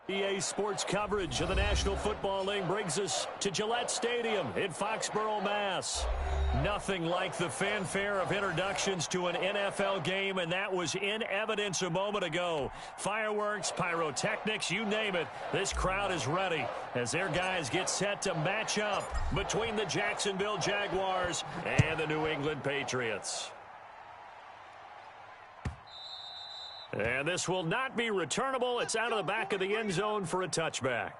EA Sports coverage of the National Football League brings us to Gillette Stadium in Foxborough, Mass. Nothing like the fanfare of introductions to an NFL game, and that was in evidence a moment ago. Fireworks, pyrotechnics, you name it. This crowd is ready as their guys get set to match up between the Jacksonville Jaguars and the New England Patriots. And this will not be returnable. It's out of the back of the end zone for a touchback.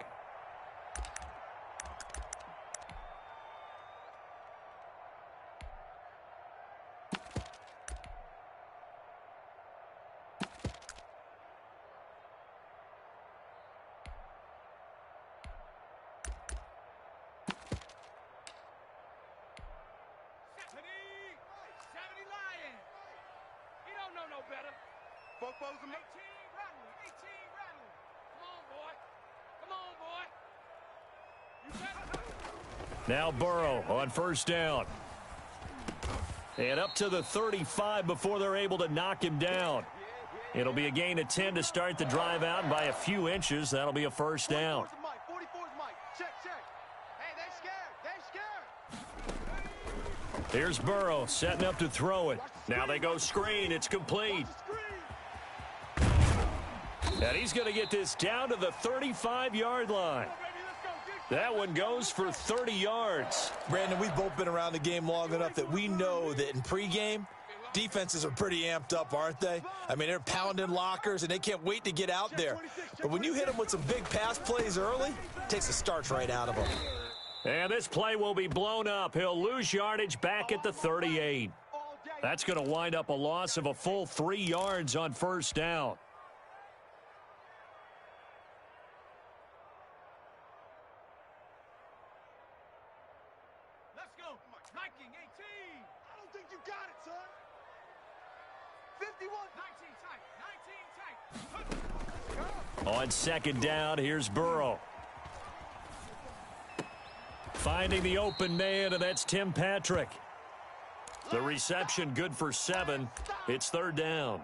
Now Burrow on first down. And up to the 35 before they're able to knock him down. It'll be a gain of 10 to start the drive out, and by a few inches, that'll be a first down. Here's Burrow setting up to throw it. Now they go screen. It's complete. And he's going to get this down to the 35-yard line. That one goes for 30 yards. Brandon, we've both been around the game long enough that we know that in pregame, defenses are pretty amped up, aren't they? I mean, they're pounding lockers, and they can't wait to get out there. But when you hit them with some big pass plays early, it takes the starch right out of them. And this play will be blown up. He'll lose yardage back at the 38. That's going to wind up a loss of a full 3 yards on first down. On second down, here's Burrow. Finding the open man, and that's Tim Patrick. The reception good for 7. It's third down.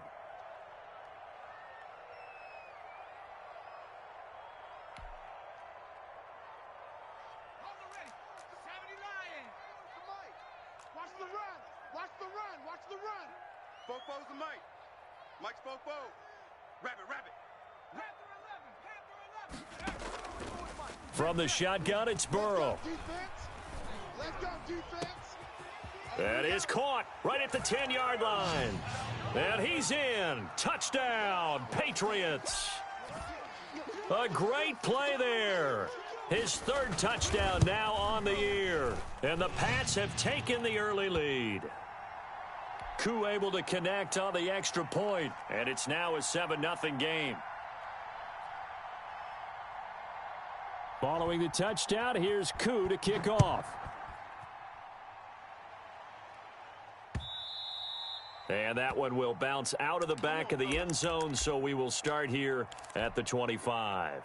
From the shotgun, it's Burrow. That is caught right at the 10-yard line. And he's in. Touchdown, Patriots. A great play there. His third touchdown now on the year. And the Pats have taken the early lead. Koo able to connect on the extra point, and it's now a 7-0 game. Following the touchdown, here's Koo to kick off. And that one will bounce out of the back of the end zone, so we will start here at the 25.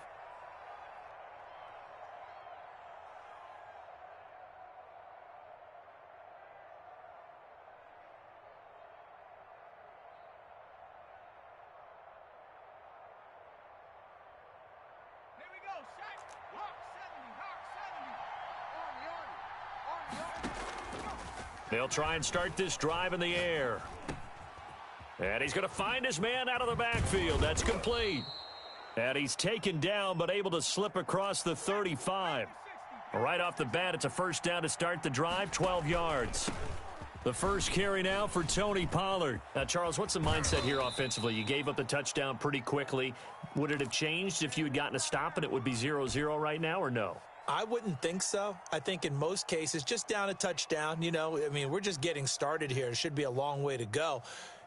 They'll try and start this drive in the air. And he's going to find his man out of the backfield. That's complete. And he's taken down but able to slip across the 35. Right off the bat, it's a first down to start the drive, 12 yards. The first carry now for Tony Pollard. Now, Charles, what's the mindset here offensively? You gave up the touchdown pretty quickly. Would it have changed if you had gotten a stop and it would be 0-0 right now, or no? I wouldn't think so. I think in most cases, just down a touchdown, you know, I mean, we're just getting started here. It should be a long way to go.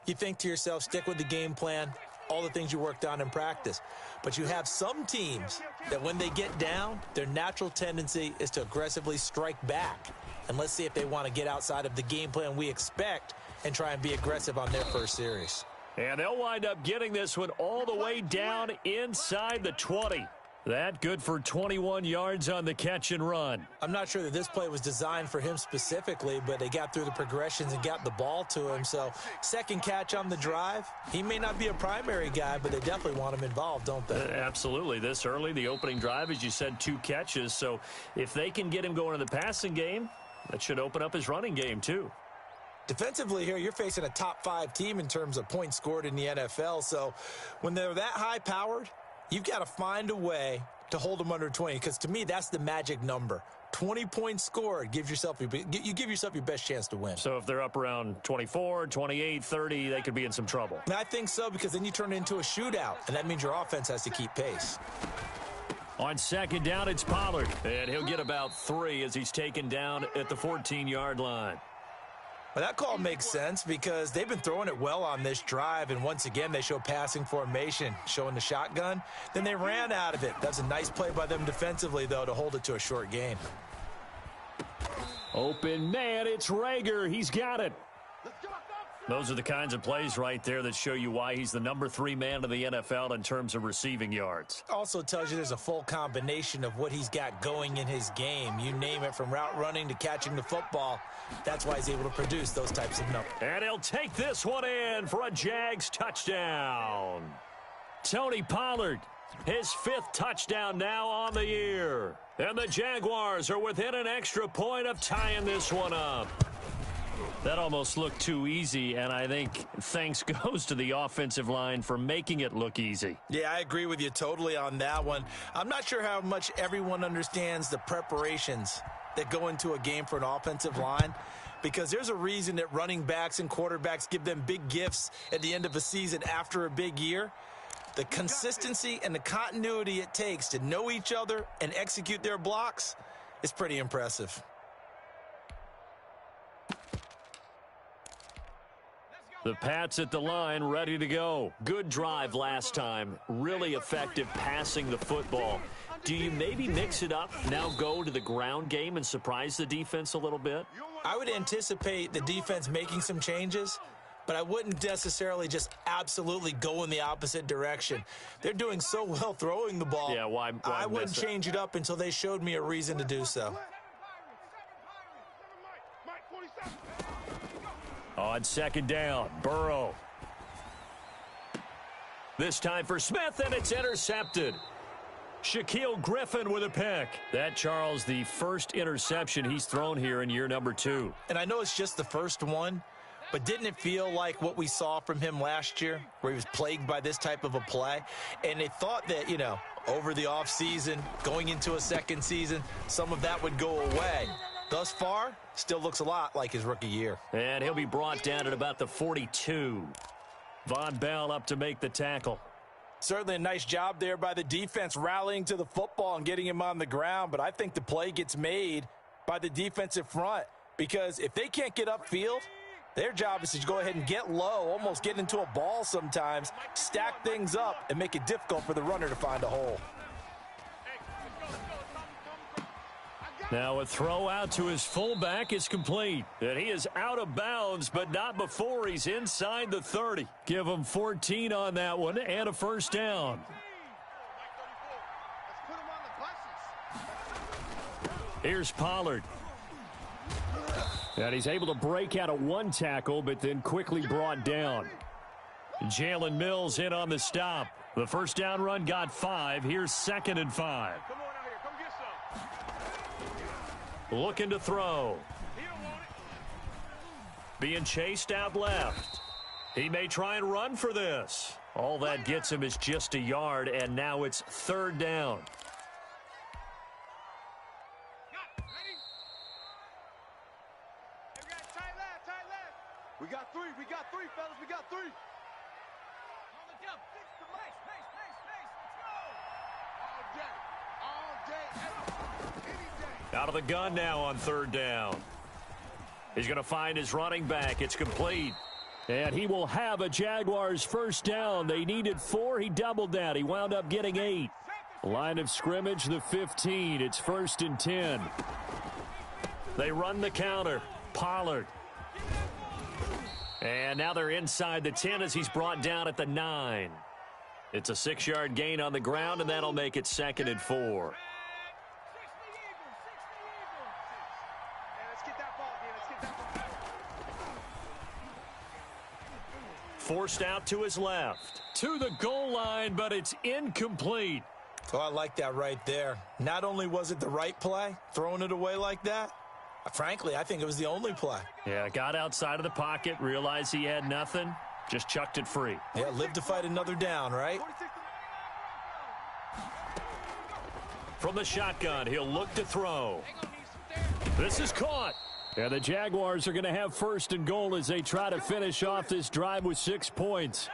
You think to yourself, stick with the game plan, all the things you worked on in practice. But you have some teams that when they get down, their natural tendency is to aggressively strike back. And let's see if they want to get outside of the game plan we expect and try and be aggressive on their first series. And they'll wind up getting this one all the way down inside the 20. That good for 21 yards on the catch and run. I'm not sure that this play was designed for him specifically, but they got through the progressions and got the ball to him. So second catch on the drive. He may not be a primary guy, but they definitely want him involved, don't they? Absolutely. This early, the opening drive, as you said, 2 catches. So if they can get him going in the passing game, that should open up his running game too. Defensively here, you're facing a top 5 team in terms of points scored in the NFL. So when they're that high-powered, you've got to find a way to hold them under 20, because to me, that's the magic number. 20 points scored, you give yourself your best chance to win. So if they're up around 24, 28, 30, they could be in some trouble. And I think so, because then you turn it into a shootout, and that means your offense has to keep pace. On second down, it's Pollard, and he'll get about 3 as he's taken down at the 14-yard line. Well, that call makes sense because they've been throwing it well on this drive, and once again, they show passing formation, showing the shotgun. Then they ran out of it. That's a nice play by them defensively, though, to hold it to a short gain. Open man, it's Rager. He's got it. Those are the kinds of plays right there that show you why he's the number 3 man in the NFL in terms of receiving yards. Also tells you there's a full combination of what he's got going in his game. You name it, from route running to catching the football. That's why he's able to produce those types of numbers. And he'll take this one in for a Jags touchdown. Tony Pollard, his 5th touchdown now on the year. And the Jaguars are within an extra point of tying this one up. That almost looked too easy, and I think thanks goes to the offensive line for making it look easy. Yeah, I agree with you totally on that one. I'm not sure how much everyone understands the preparations that go into a game for an offensive line, because there's a reason that running backs and quarterbacks give them big gifts at the end of a season after a big year. The consistency and the continuity it takes to know each other and execute their blocks is pretty impressive. The Pats at the line, ready to go. Good drive last time. Really effective passing the football. Do you maybe mix it up, now go to the ground game and surprise the defense a little bit? I would anticipate the defense making some changes, but I wouldn't necessarily just absolutely go in the opposite direction. They're doing so well throwing the ball. Yeah, why I wouldn't change it up until they showed me a reason to do so. On second down, Burrow. This time for Smith, and it's intercepted. Shaquille Griffin with a pick. That, Charles, the first interception he's thrown here in year number 2. And I know it's just the first one, but didn't it feel like what we saw from him last year, where he was plagued by this type of a play? And they thought that, over the offseason, going into a second season, some of that would go away. Thus far, still looks a lot like his rookie year. And he'll be brought down at about the 42. Von Bell up to make the tackle. Certainly a nice job there by the defense, rallying to the football and getting him on the ground. But I think the play gets made by the defensive front, because if they can't get upfield, their job is to go ahead and get low, almost get into a ball sometimes, stack things up, and make it difficult for the runner to find a hole. Now a throw out to his fullback is complete. And he is out of bounds, but not before he's inside the 30. Give him 14 on that one and a first down. Here's Pollard. And he's able to break out of one tackle, but then quickly brought down. Jalen Mills in on the stop. The first down run got 5. Here's 2nd and 5. Looking to throw. Being chased out left. He may try and run for this. All that gets him is just a yard, and now it's 3rd down. We got three, fellas. We got 3. Out of the gun now on 3rd down. He's going to find his running back. It's complete. And he will have a Jaguars first down. They needed 4. He doubled that. He wound up getting 8. Line of scrimmage, the 15. It's 1st and 10. They run the counter. Pollard. And now they're inside the 10 as he's brought down at the 9. It's a 6-yard gain on the ground, and that'll make it 2nd and 4. Forced out to his left. To the goal line, but it's incomplete. Oh, I like that right there. Not only was it the right play, throwing it away like that, frankly, I think it was the only play. Yeah, got outside of the pocket, realized he had nothing, just chucked it free. Yeah, live to fight another down, right? From the shotgun, he'll look to throw. This is caught. And the Jaguars are going to have 1st and goal as they try to finish off this drive with 6 points.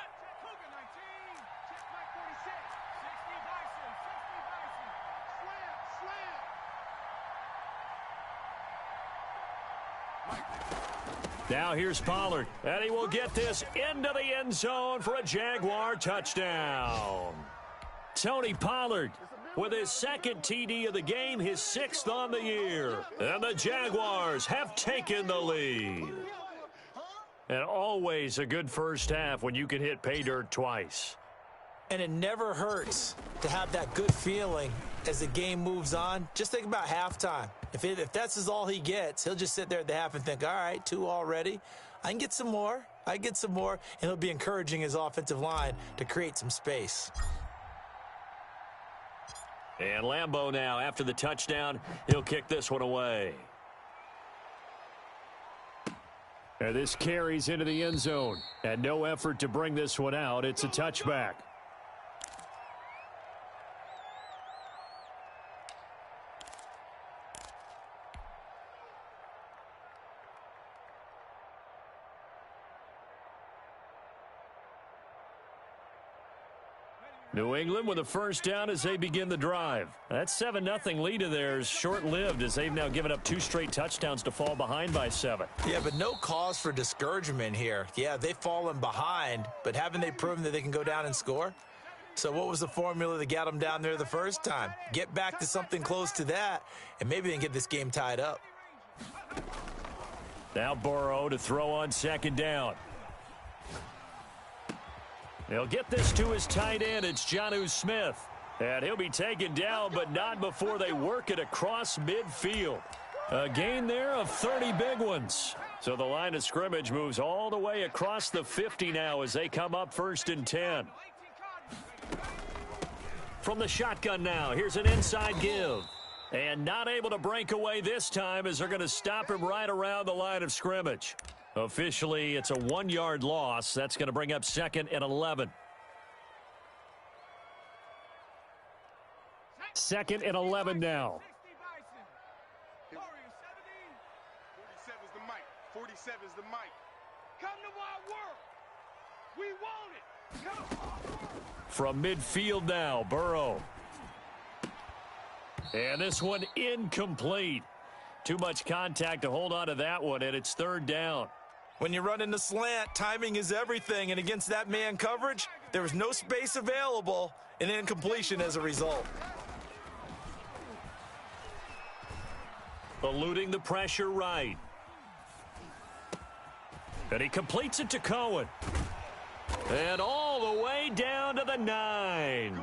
Now here's Pollard, and he will get this into the end zone for a Jaguar touchdown. Tony Pollard with his 2nd TD of the game, his 6th on the year. And the Jaguars have taken the lead. And always a good first half when you can hit pay dirt twice. And it never hurts to have that good feeling as the game moves on. Just think about halftime. If that's all he gets, he'll just sit there at the half and think, all right, 2 already. I can get some more. And he'll be encouraging his offensive line to create some space. And Lambeau now, after the touchdown, he'll kick this one away. And this carries into the end zone. And no effort to bring this one out. It's a touchback. New England with a 1st down as they begin the drive. That 7-0 lead of theirs short-lived as they've now given up 2 straight touchdowns to fall behind by 7. Yeah, but no cause for discouragement here. Yeah, they've fallen behind, but haven't they proven that they can go down and score? So what was the formula that got them down there the first time? Get back to something close to that, and maybe they can get this game tied up. Now Burrow to throw on 2nd down. He'll get this to his tight end. It's Jonnu Smith. And he'll be taken down, but not before they work it across midfield. A gain there of 30 big ones. So the line of scrimmage moves all the way across the 50 now as they come up 1st and 10. From the shotgun now, here's an inside give. And not able to break away this time as they're going to stop him right around the line of scrimmage. Officially, it's a 1-yard loss. That's going to bring up 2nd and 11. 2nd and 11 now. 47's the mic. 47's the mic. Come to my world. We want it. Come. From midfield now, Burrow. And this one incomplete. Too much contact to hold on to that one, and it's 3rd down. When you run in the slant, timing is everything, and against that man coverage, there was no space available, and incompletion as a result. Eluding the pressure right. And he completes it to Cohen. And all the way down to the 9.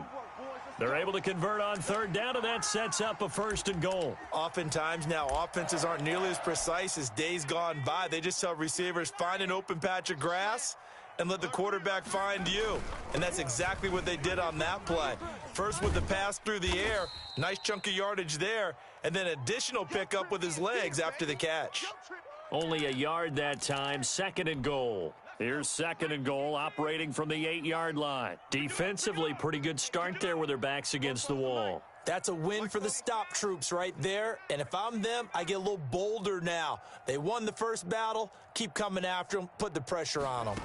They're able to convert on 3rd down, and that sets up a 1st and goal. Oftentimes now, offenses aren't nearly as precise as days gone by. They just tell receivers, find an open patch of grass and let the quarterback find you. And that's exactly what they did on that play. First with the pass through the air, nice chunk of yardage there, and then additional pickup with his legs after the catch. Only a yard that time, 2nd and goal. Here's 2nd and goal, operating from the 8-yard line. Defensively, pretty good start there with their backs against the wall. That's a win for the stop troops right there. And if I'm them, I get a little bolder now. They won the first battle. Keep coming after them. Put the pressure on them.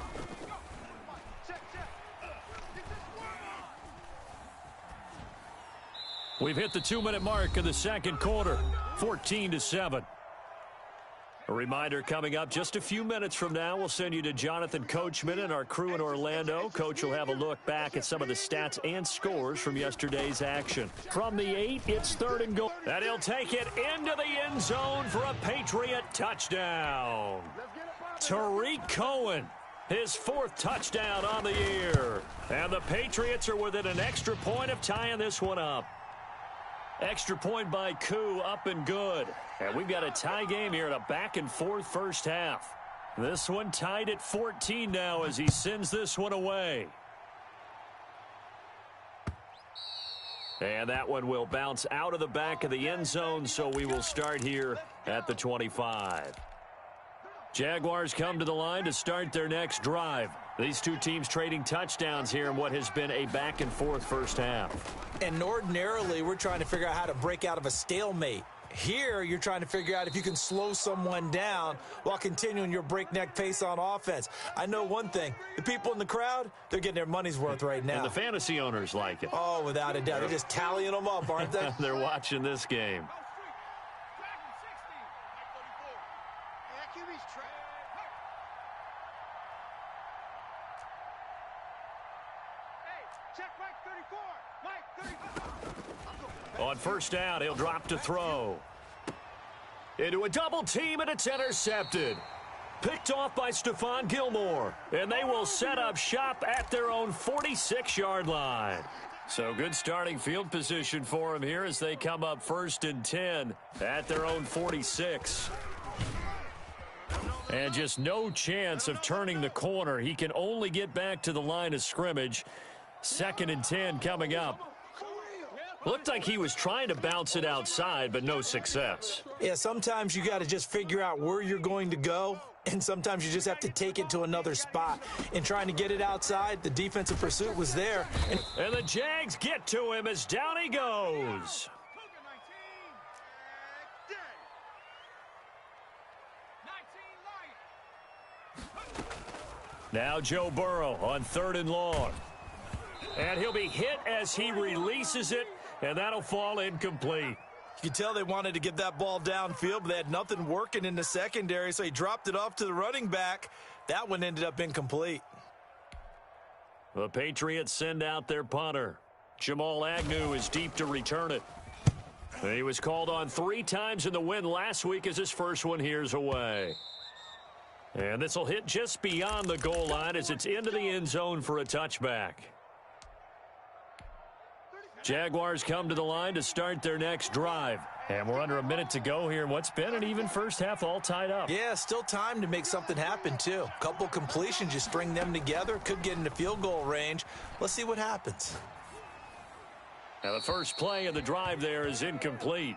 We've hit the 2-minute mark of the 2nd quarter, 14-7. A reminder coming up just a few minutes from now, we'll send you to Jonathan Coachman and our crew in Orlando. Coach will have a look back at some of the stats and scores from yesterday's action. From the 8, it's 3rd and goal. And he'll take it into the end zone for a Patriot touchdown. Tariq Cohen His 4th touchdown on the year. And the Patriots are within an extra point of tying this one up. Extra point by Koo, up and good. And we've got a tie game here in a back-and-forth first half. This one tied at 14 now as he sends this one away. And that one will bounce out of the back of the end zone, so we will start here at the 25. Jaguars come to the line to start their next drive. These two teams trading touchdowns here in what has been a back-and-forth first half. And ordinarily, we're trying to figure out how to break out of a stalemate. Here, you're trying to figure out if you can slow someone down while continuing your breakneck pace on offense. I know one thing. The people in the crowd, they're getting their money's worth right now. And the fantasy owners like it. Oh, without a doubt. They're just tallying them up, aren't they? They're watching this game. On first down, he'll drop to throw. Into a double team, and it's intercepted. Picked off by Stephon Gilmore. And they will set up shop at their own 46-yard line. So good starting field position for him here as they come up 1st and 10 at their own 46. And just no chance of turning the corner. He can only get back to the line of scrimmage. 2nd and 10 coming up. Looked like he was trying to bounce it outside, but no success. Yeah, sometimes you got to just figure out where you're going to go, and sometimes you just have to take it to another spot. In trying to get it outside, the defensive pursuit was there. And the Jags get to him as down he goes. Now Joe Burrow on 3rd and long. And he'll be hit as he releases it, and that'll fall incomplete. You could tell they wanted to get that ball downfield, but they had nothing working in the secondary, so he dropped it off to the running back. That one ended up incomplete. The Patriots send out their punter. Jamal Agnew is deep to return it. He was called on 3 times in the win last week as his first one here's away. And this will hit just beyond the goal line as it's into the end zone for a touchback. Jaguars come to the line to start their next drive. And we're under a minute to go here in what's been an even first half, all tied up. Yeah, still time to make something happen, too. Couple completions, you string them together, could get into field goal range. Let's see what happens. Now the first play of the drive there is incomplete.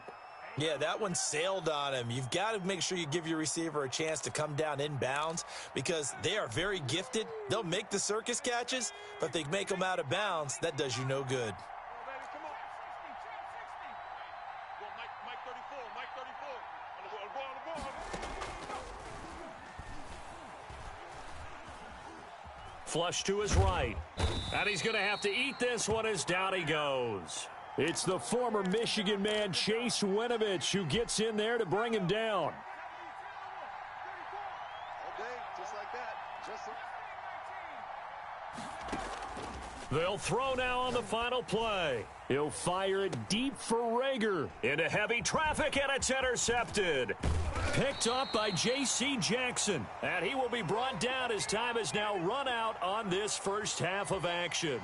Yeah, that one sailed on him. You've got to make sure you give your receiver a chance to come down inbounds because they are very gifted. They'll make the circus catches, but if they make them out of bounds, that does you no good. Flush to his right. And he's going to have to eat this one as down he goes. It's the former Michigan man, Chase Winovich, who gets in there to bring him down. Okay, just like that. They'll throw now on the final play. He'll fire it deep for Rager. Into heavy traffic, and it's intercepted. Picked up by J.C. Jackson. And he will be brought down as time has now run out on this first half of action.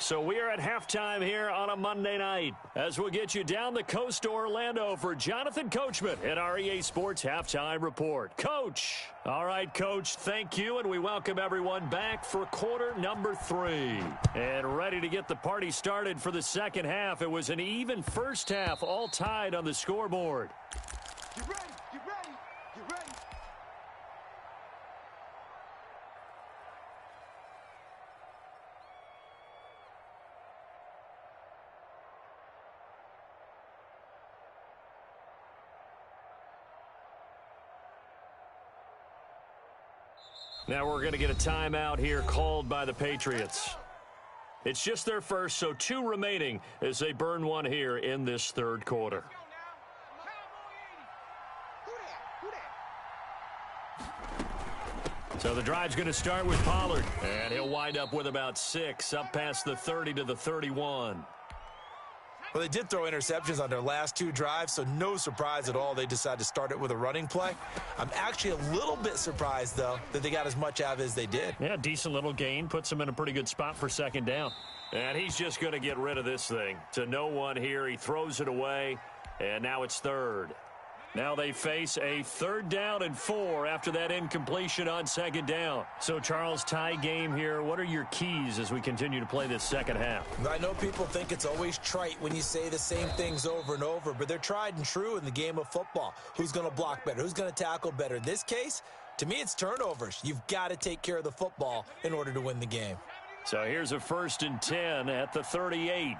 So we are at halftime here on a Monday night as we'll get you down the coast to Orlando for Jonathan Coachman at our EA Sports Halftime Report. Coach. All right, Coach, thank you, and we welcome everyone back for quarter number 3. And ready to get the party started for the second half. It was an even first half, all tied on the scoreboard. Get ready, get ready, get ready. Now we're going to get a timeout here called by the Patriots. It's just their first, so 2 remaining as they burn one here in this third quarter. So the drive's going to start with Pollard, and he'll wind up with about 6, up past the 30 to the 31. Well, they did throw interceptions on their last 2 drives, so no surprise at all they decided to start it with a running play. I'm actually a little bit surprised, though, that they got as much out of it as they did. Yeah, decent little gain. Puts them in a pretty good spot for second down. And he's just going to get rid of this thing. To no one here. He throws it away, and now it's third. Now they face a 3rd down and 4 after that incompletion on second down. So, Charles, tie game here. What are your keys as we continue to play this second half? I know people think it's always trite when you say the same things over and over, but they're tried and true in the game of football. Who's going to block better? Who's going to tackle better? In this case, to me, it's turnovers. You've got to take care of the football in order to win the game. So here's a 1st and 10 at the 38.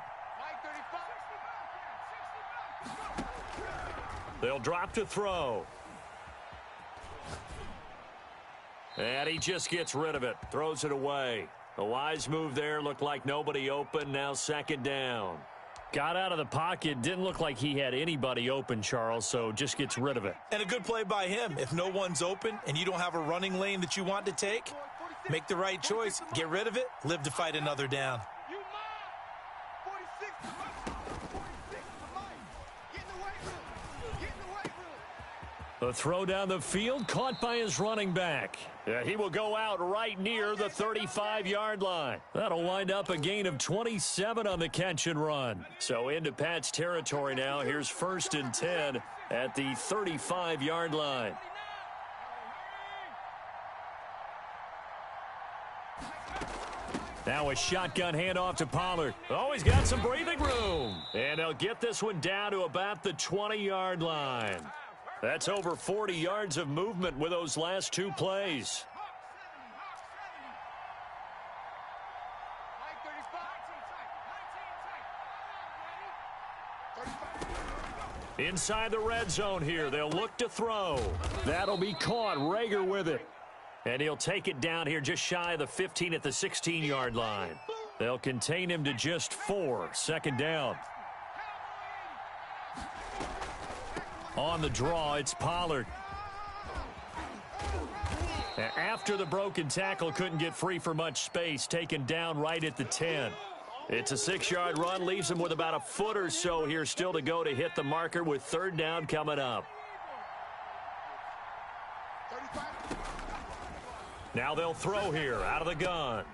They'll drop to throw. And he just gets rid of it. Throws it away. A wise move there. Looked like nobody open. Now second down. Got out of the pocket. Didn't look like he had anybody open, Charles, so just gets rid of it. And a good play by him. If no one's open and you don't have a running lane that you want to take, make the right choice. Get rid of it. Live to fight another down. A throw down the field, caught by his running back. Yeah, he will go out right near the 35-yard line. That'll wind up a gain of 27 on the catch and run. So into Pat's territory now. Here's 1st and 10 at the 35-yard line. Now a shotgun handoff to Pollard. Oh, he's got some breathing room. And they'll get this one down to about the 20-yard line. That's over 40 yards of movement with those last 2 plays. Inside the red zone here. They'll look to throw. That'll be caught. Rager with it. And he'll take it down here just shy of the 15 at the 16-yard line. They'll contain him to just 4. Second down. On the draw, it's Pollard. After the broken tackle, couldn't get free for much space, taken down right at the 10. It's a 6-yard run, leaves him with about a foot or so here still to go to hit the marker with third down coming up. Now they'll throw here out of the gun.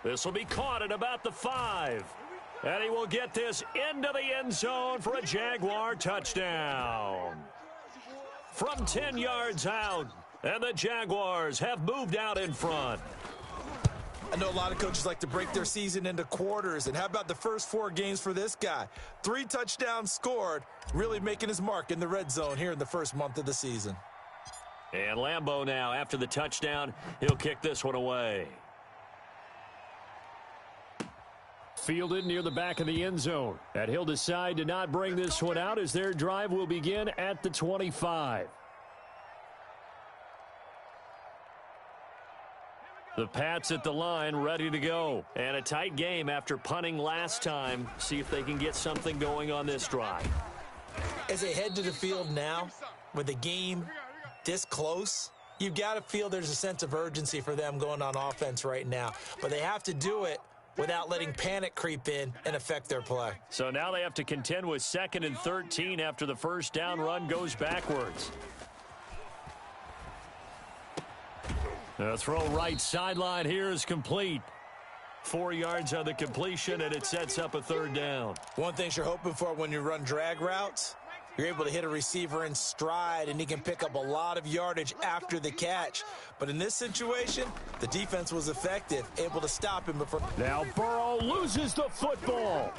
This will be caught at about the 5. And he will get this into the end zone for a Jaguar touchdown. From 10 yards out, and the Jaguars have moved out in front. I know a lot of coaches like to break their season into quarters, and how about the first 4 games for this guy? 3 touchdowns scored, really making his mark in the red zone here in the first month of the season. And Lambeau now, after the touchdown, he'll kick this one away. Fielded near the back of the end zone. And he'll decide to not bring this one out as their drive will begin at the 25. The Pats at the line, ready to go. And a tight game after punting last time. See if they can get something going on this drive. As they head to the field now, with the game this close, you've got to feel there's a sense of urgency for them going on offense right now. But they have to do it without letting panic creep in and affect their play. So now they have to contend with 2nd and 13 after the first down run goes backwards. The throw right sideline here is complete. 4 yards on the completion, and it sets up a third down. One thing you're hoping for when you run drag routes, you're able to hit a receiver in stride, and he can pick up a lot of yardage after the catch. But in this situation, the defense was effective, able to stop him before. Now Burrow loses the football.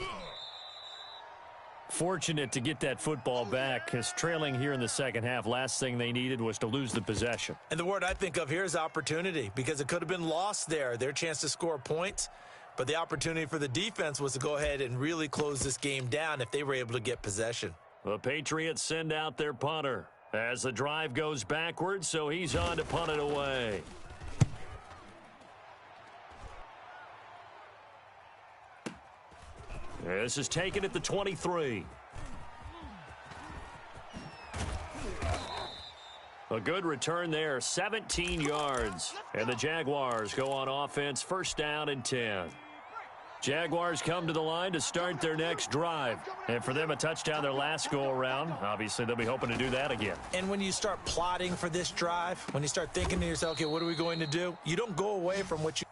Fortunate to get that football back, because trailing here in the second half, last thing they needed was to lose the possession. And the word I think of here is opportunity, because it could have been lost there, their chance to score points. But the opportunity for the defense was to go ahead and really close this game down if they were able to get possession. The Patriots send out their punter as the drive goes backwards, so he's on to punt it away. This is taken at the 23. A good return there, 17 yards. And the Jaguars go on offense, first down and 10. Jaguars come to the line to start their next drive. And for them, a touchdown their last go-around. Obviously, they'll be hoping to do that again. And when you start plotting for this drive, when you start thinking to yourself, okay, what are we going to do? You don't go away from what you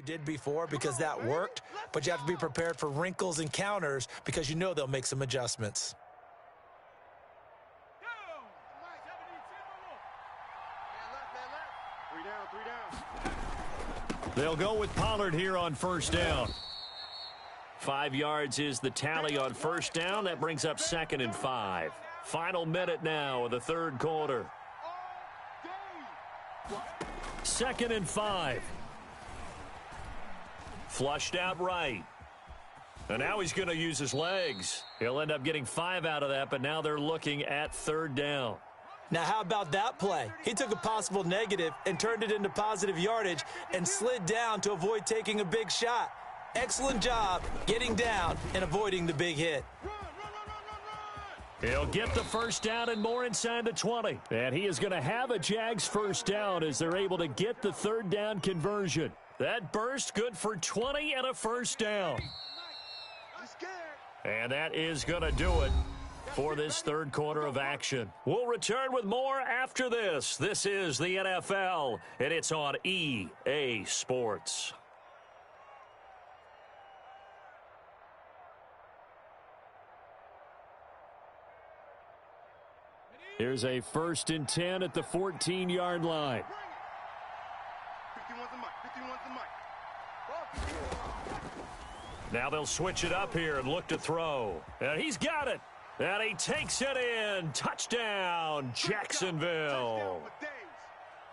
did before, because that worked, but you have to be prepared for wrinkles and counters because you know they'll make some adjustments. They'll go with Pollard here on first down. 5 yards is the tally on first down. That brings up 2nd and 5. Final minute now of the third quarter. 2nd and 5. Flushed out right. And now he's going to use his legs. He'll end up getting 5 out of that, but now they're looking at third down. Now, how about that play? He took a possible negative and turned it into positive yardage and slid down to avoid taking a big shot. Excellent job getting down and avoiding the big hit. He'll get the first down and more inside the 20. And he is going to have a Jags first down as they're able to get the third down conversion. That burst good for 20 and a first down. And that is going to do it for this third quarter of action. We'll return with more after this. This is the NFL, and it's on EA Sports. Here's a 1st and 10 at the 14-yard line. Now they'll switch it up here and look to throw. And he's got it. And he takes it in. Touchdown, Jacksonville.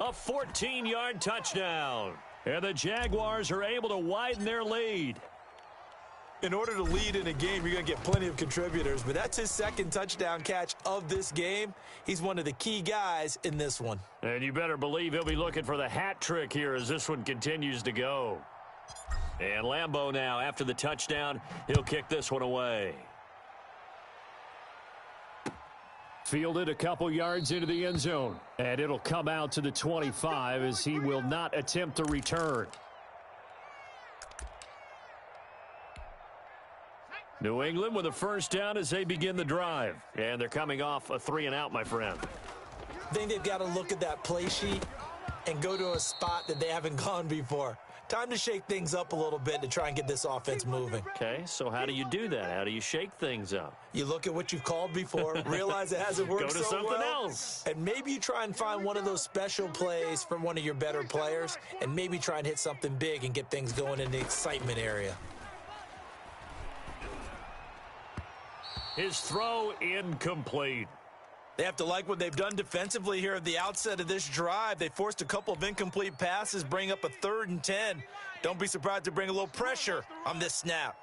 A 14-yard touchdown. And the Jaguars are able to widen their lead. In order to lead in a game, you're going to get plenty of contributors, but that's his 2nd touchdown catch of this game. He's one of the key guys in this one. And you better believe he'll be looking for the hat trick here as this one continues to go. And Lambeau now, after the touchdown, he'll kick this one away. Fielded a couple yards into the end zone. And it'll come out to the 25 as he will not attempt to return. New England with a first down as they begin the drive. And they're coming off a 3-and-out, my friend. I think they've got to look at that play sheet and go to a spot that they haven't gone before. Time to shake things up a little bit to try and get this offense moving. Okay, so how do you do that? How do you shake things up? You look at what you've called before, realize it hasn't worked so well. Go to something else. And maybe you try and find one of those special plays from one of your better players, and maybe try and hit something big and get things going in the excitement area. His throw incomplete. They have to like what they've done defensively here at the outset of this drive. They forced a couple of incomplete passes, bring up a 3rd and 10. Don't be surprised to bring a little pressure on this snap.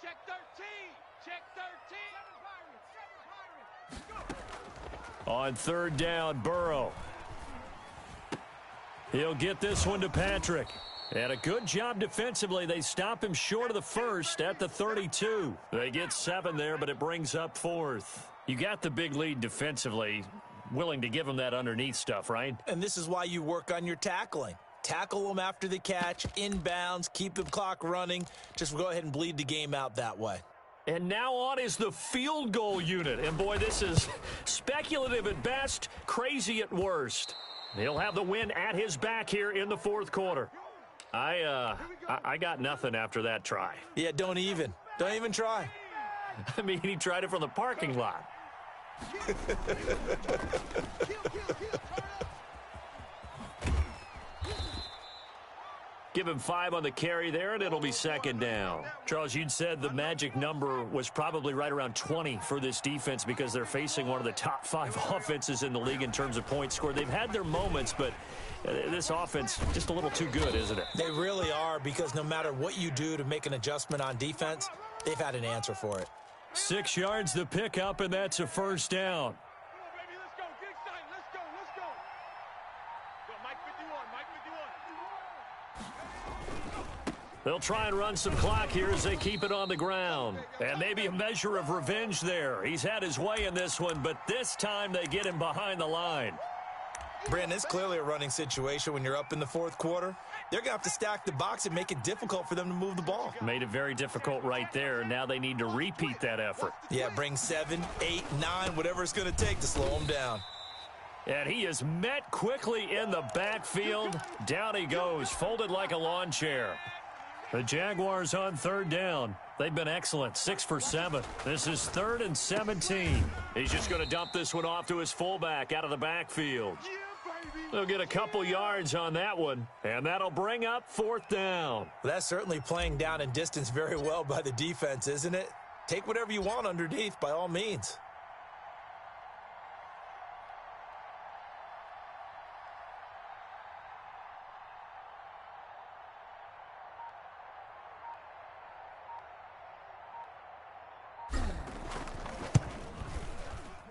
Check 13. Check 13. On 3rd down, Burrow. He'll get this one to Patrick. And a good job defensively. They stop him short of the first at the 32. They get 7 there, but it brings up 4th. You got the big lead defensively, willing to give him that underneath stuff, right? And this is why you work on your tackling. Tackle them after the catch, inbounds, keep the clock running. Just go ahead and bleed the game out that way. And now on is the field goal unit. And, boy, this is speculative at best, crazy at worst. He'll have the win at his back here in the 4th quarter. I got nothing after that try. Yeah, don't even try. I mean, he tried it from the parking lot. Give him 5 on the carry there, and it'll be 2nd down. Charles, you'd said the magic number was probably right around 20 for this defense because they're facing one of the top 5 offenses in the league in terms of points scored. They've had their moments, but This offense just a little too good, isn't it? They really are, because no matter what you do to make an adjustment on defense, they've had an answer for it. 6 yards the pickup, and that's a first down. Come on, baby, let's go. Get excited. Let's go. Let's go. Go, Mike 51. Mike 51. They'll try and run some clock here as they keep it on the ground. And maybe a measure of revenge there. He's had his way in this one, but this time they get him behind the line. Brandon, it's clearly a running situation when you're up in the fourth quarter. They're going to have to stack the box and make it difficult for them to move the ball. Made it very difficult right there. Now they need to repeat that effort. Yeah, bring 7, 8, 9, whatever it's going to take to slow them down. And he is met quickly in the backfield. Down he goes, folded like a lawn chair. The Jaguars on third down. They've been excellent, 6 for 7. This is 3rd and 17. He's just going to dump this one off to his fullback out of the backfield. They'll get a couple yards on that one, and that'll bring up 4th down. Well, that's certainly playing down and distance very well by the defense, isn't it? Take whatever you want underneath, by all means.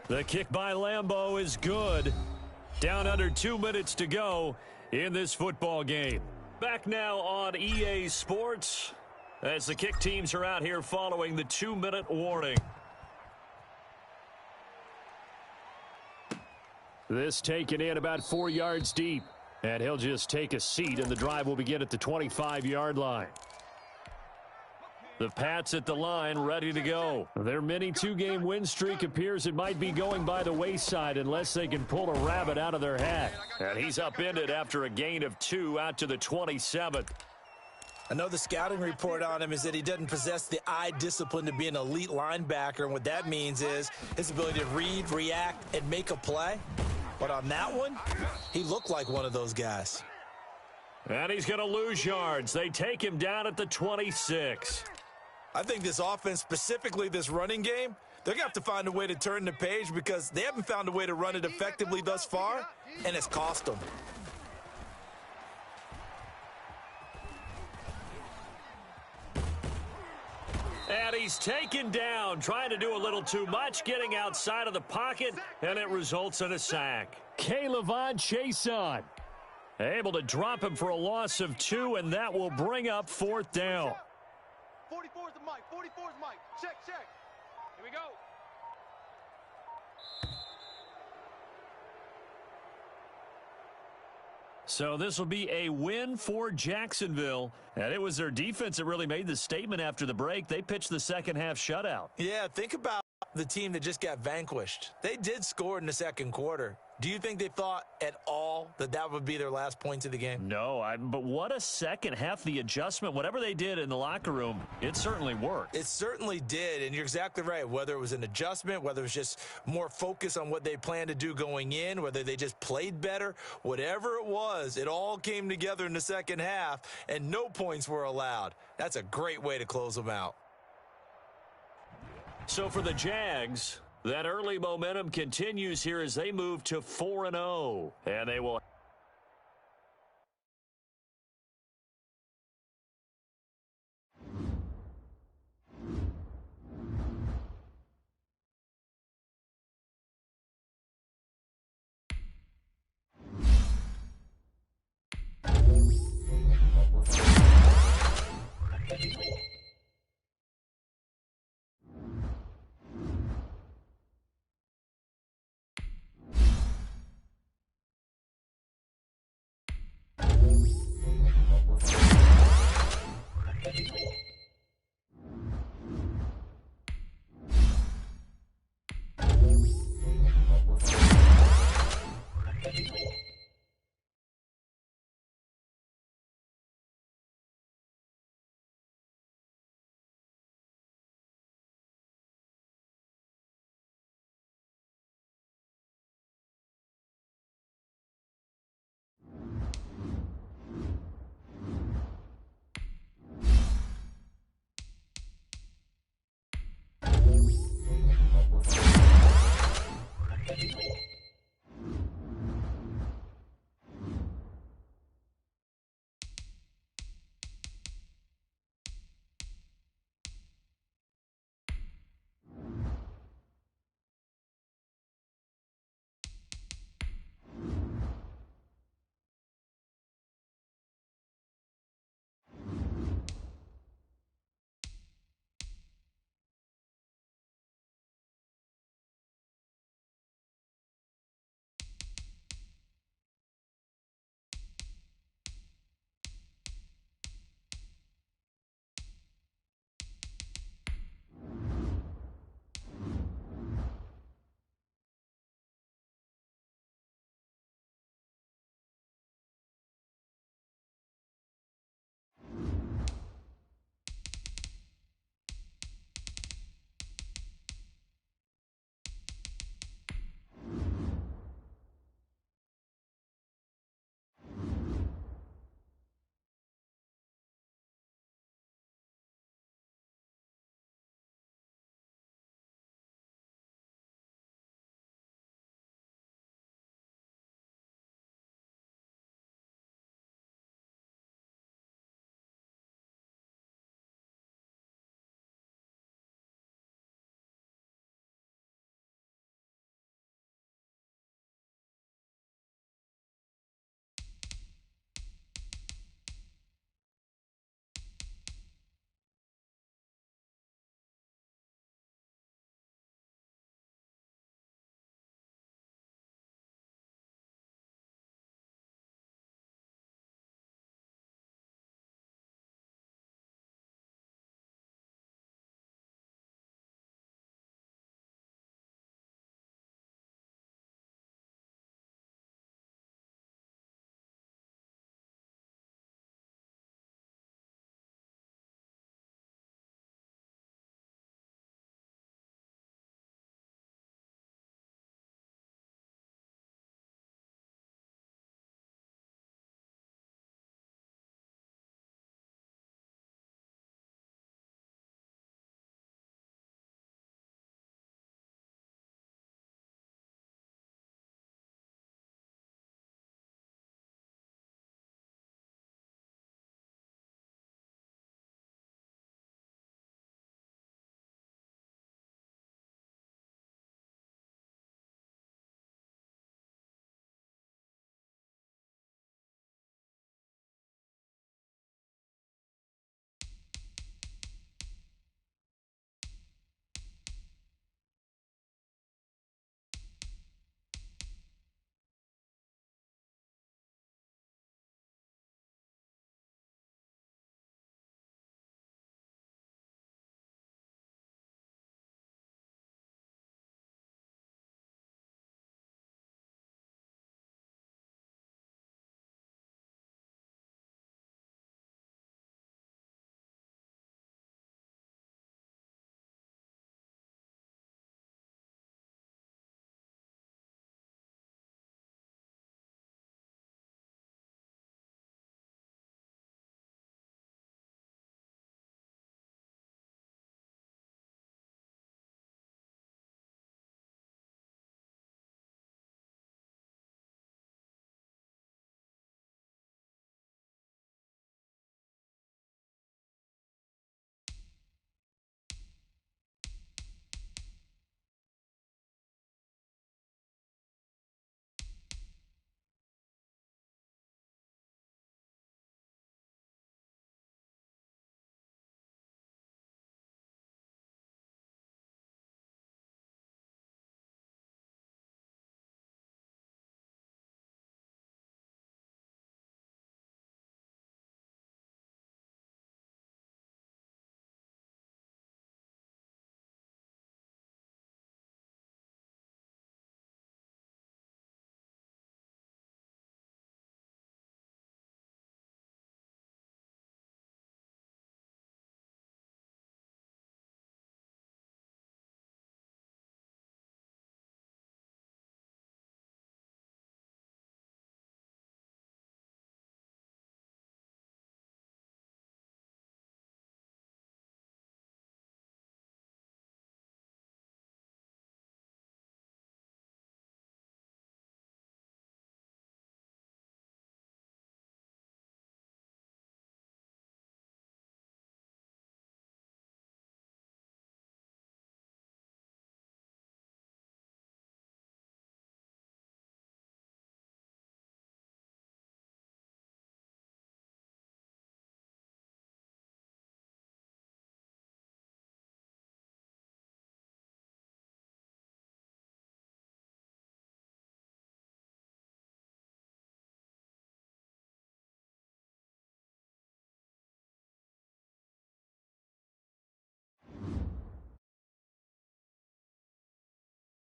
The kick by Lambeau is good. Down under 2 minutes to go in this football game. Back now on EA Sports as the kick teams are out here following the 2-minute warning. This taken in about 4 yards deep. And he'll just take a seat, and the drive will begin at the 25-yard line. The Pats at the line, ready to go. Their mini 2-game win streak appears it might be going by the wayside unless they can pull a rabbit out of their hat. And he's upended after a gain of 2 out to the 27th. I know the scouting report on him is that he doesn't possess the eye discipline to be an elite linebacker, and what that means is his ability to read, react, and make a play. But on that one, he looked like one of those guys. And he's going to lose yards. They take him down at the 26. I think this offense, specifically this running game, they're going to have to find a way to turn the page because they haven't found a way to run it effectively thus far, and it's cost them. And he's taken down, trying to do a little too much, getting outside of the pocket, and it results in a sack. K'Lavon Chaisson able to drop him for a loss of 2, and that will bring up 4th down. 44's the mic. 44's mic. Check. Here we go. So this will be a win for Jacksonville. And it was their defense that really made the statement after the break. They pitched the second-half shutout. Yeah, think about the team that just got vanquished. They did score in the second quarter. Do you think they thought at all that that would be their last points of the game? No, but what a second half. The adjustment, whatever they did in the locker room, it certainly worked. It certainly did, and you're exactly right. Whether it was an adjustment, whether it was just more focus on what they planned to do going in, whether they just played better, whatever it was, it all came together in the second half, and no points were allowed. That's a great way to close them out. So for the Jags, that early momentum continues here as they move to 4-0. And they will